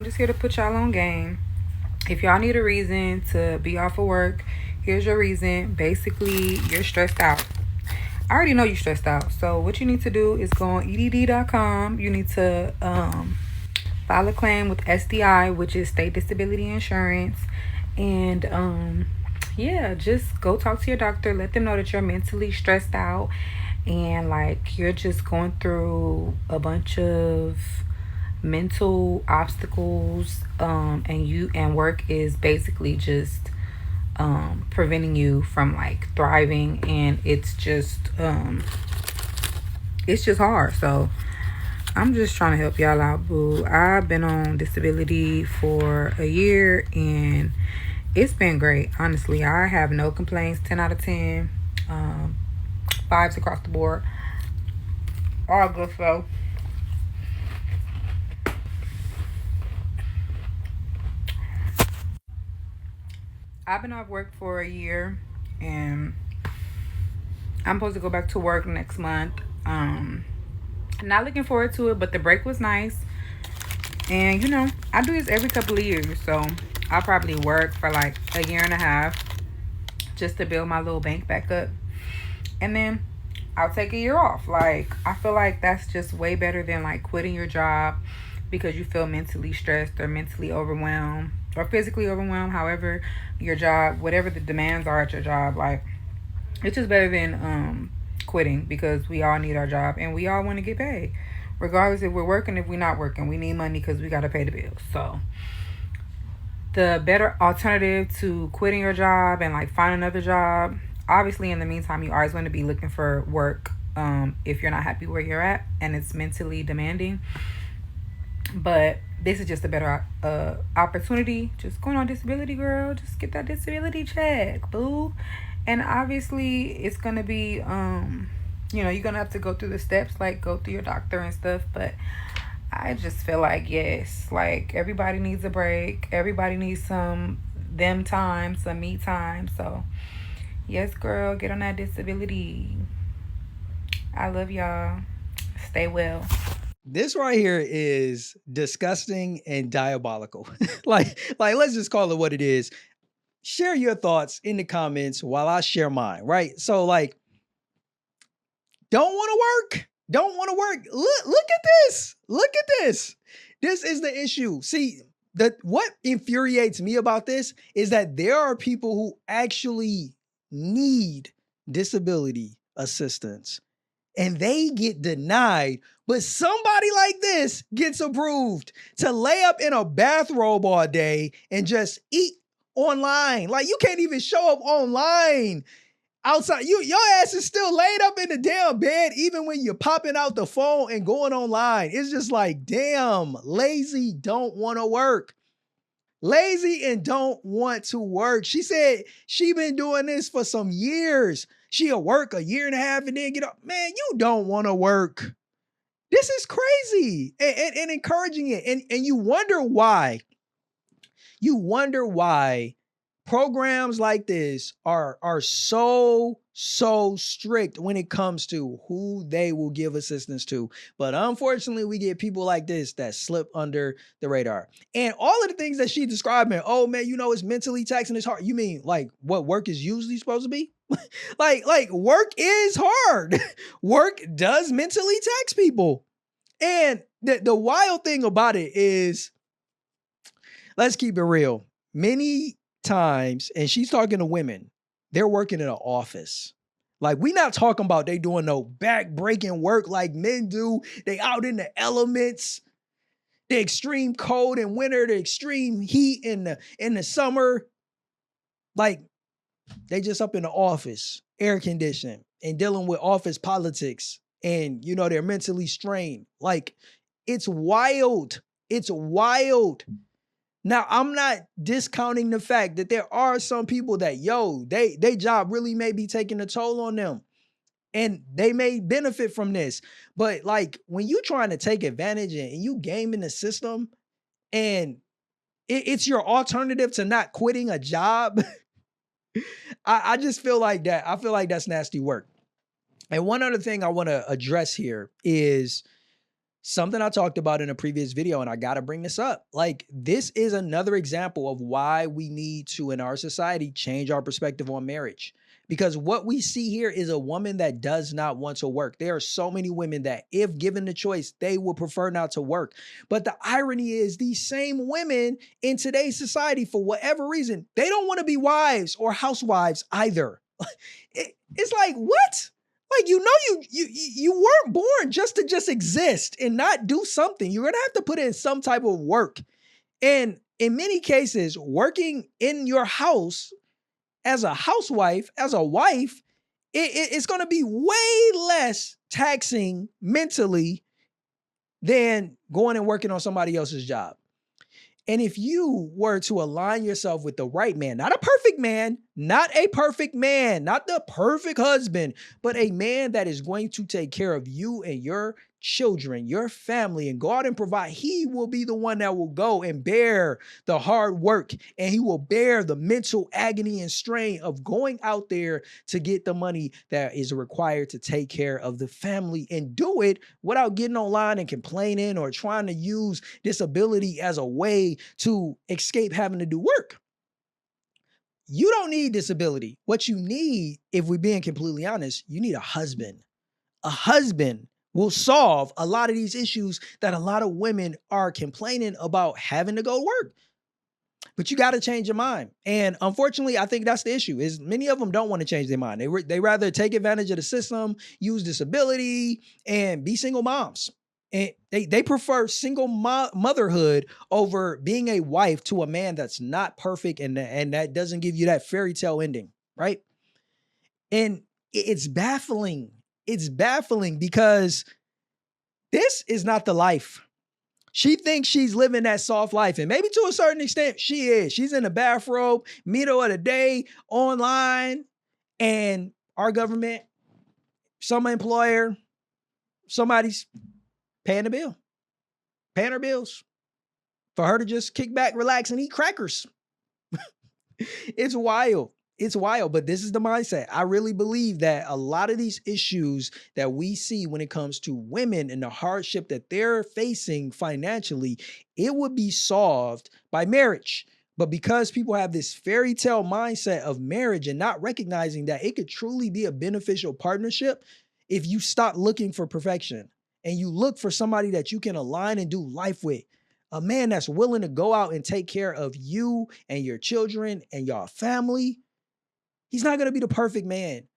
I'm just here to put y'all on game. If y'all need a reason to be off of work, here's your reason. Basically, you're stressed out. I already know you're stressed out. So what you need to do is go on EDD.com. You need to file a claim with SDI, which is State Disability Insurance. And yeah, just go talk to your doctor. Let them know that you're mentally stressed out and like you're just going through a bunch of mental obstacles, and work is basically just preventing you from like thriving, and it's just hard. So I'm just trying to help y'all out, boo. I've been on disability for a year and it's been great. Honestly, I have no complaints. 10 out of 10. Um, Fives across the board. All good, so. I've been off work for a year and I'm supposed to go back to work next month. Not looking forward to it, but the break was nice. And I do this every couple of years, so I'll probably work for like a year and a half just to build my little bank back up. And then I'll take a year off. Like, I feel like that's just way better than like quitting your job because you feel mentally stressed or mentally overwhelmed or physically overwhelmed, however your job, whatever the demands are at your job. Like, it's just better than quitting because we all need our job and we all want to get paid. Regardless if we're working, if we're not working, we need money because we got to pay the bills. So the better alternative to quitting your job and like find another job. Obviously, in the meantime, you always want to be looking for work if you're not happy where you're at and it's mentally demanding. But this is just a better opportunity. Just going on disability, girl. Just get that disability check, boo. And obviously, it's gonna be you're gonna have to go through the steps, like go through your doctor and stuff. But I just feel like yes, like everybody needs a break. Everybody needs some them time, some me time. So yes, girl, get on that disability. I love y'all. Stay well. This right here is disgusting and diabolical. like let's just call it what it is. Share your thoughts in the comments while I share mine, right? So like don't want to work. Don't want to work. Look at this. Look at this. This is the issue. See, what infuriates me about this is that there are people who actually need disability assistance and they get denied, but somebody like this gets approved to lay up in a bathrobe all day and just eat online. Like you can't even show up online outside. Your ass is still laid up in the damn bed, even when you're popping out the phone and going online. It's just like, damn, lazy, don't want to work. Lazy and don't want to work. She said she been doing this for some years. She'll work a year and a half and then get up. Man, you don't want to work. This is crazy and encouraging it. And you wonder why. You wonder why programs like this are so strict when it comes to who they will give assistance to. But unfortunately, we get people like this that slip under the radar. And all of the things that she describing, oh man, it's mentally taxing, it's hard. You mean like what work is usually supposed to be? like work is hard. Work does mentally tax people. And the wild thing about it is, let's keep it real. Many times, and she's talking to women, they're working in an office. Like, we not talking about they doing no back-breaking work like men do. They out in the elements, the extreme cold in winter, the extreme heat in the summer. Like, they just up in the office, air conditioning, and dealing with office politics. And, they're mentally strained. Like, it's wild. It's wild. Now, I'm not discounting the fact that there are some people that, they job really may be taking a toll on them and they may benefit from this. But like when you trying to take advantage and you gaming the system and it's your alternative to not quitting a job, I just feel like that. I feel like that's nasty work. And one other thing I want to address here is Something I talked about in a previous video, and I got to bring this up. Like, this is another example of why we need to, in our society, change our perspective on marriage. Because what we see here is a woman that does not want to work. There are so many women that, if given the choice, they would prefer not to work. But the irony is, these same women in today's society, for whatever reason, they don't want to be wives or housewives either. It's like, what? Like, you weren't born just to just exist and not do something. You're gonna have to put in some type of work. And in many cases, working in your house as a housewife, as a wife, it's gonna be way less taxing mentally than going and working on somebody else's job. And if you were to align yourself with the right man, not a perfect man, not the perfect husband, but a man that is going to take care of you and your children, your family, and go out and provide, he will be the one that will go and bear the hard work, and he will bear the mental agony and strain of going out there to get the money that is required to take care of the family, and do it without getting online and complaining or trying to use disability as a way to escape having to do work. You don't need disability. What you need, if we're being completely honest, you need a husband. A husband will solve a lot of these issues that a lot of women are complaining about having to go to work. But you got to change your mind. And unfortunately, I think that's the issue, is many of them don't want to change their mind. They rather take advantage of the system, use disability, and be single moms. And they prefer single motherhood over being a wife to a man that's not perfect and that doesn't give you that fairy tale ending, right? And it's baffling. It's baffling because this is not the life. She thinks she's living that soft life, and maybe to a certain extent she is. She's in a bathrobe, middle of the day, online, and our government, some employer, somebody's paying the bill, paying her bills for her to just kick back, relax, and eat crackers. It's wild. It's wild, but this is the mindset. I really believe that a lot of these issues that we see when it comes to women and the hardship that they're facing financially, it would be solved by marriage. But because people have this fairy tale mindset of marriage and not recognizing that it could truly be a beneficial partnership, if you stop looking for perfection and you look for somebody that you can align and do life with, a man that's willing to go out and take care of you and your children and your family, he's not going to be the perfect man,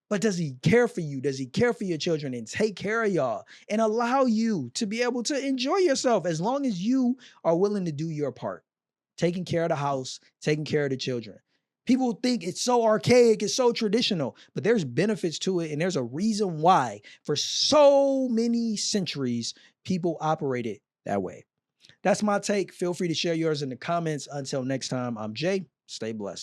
but does he care for you? Does he care for your children and take care of y'all and allow you to be able to enjoy yourself as long as you are willing to do your part, taking care of the house, taking care of the children? People think it's so archaic, it's so traditional, but there's benefits to it. And there's a reason why for so many centuries, people operated that way. That's my take. Feel free to share yours in the comments. Until next time, I'm Jay. Stay blessed.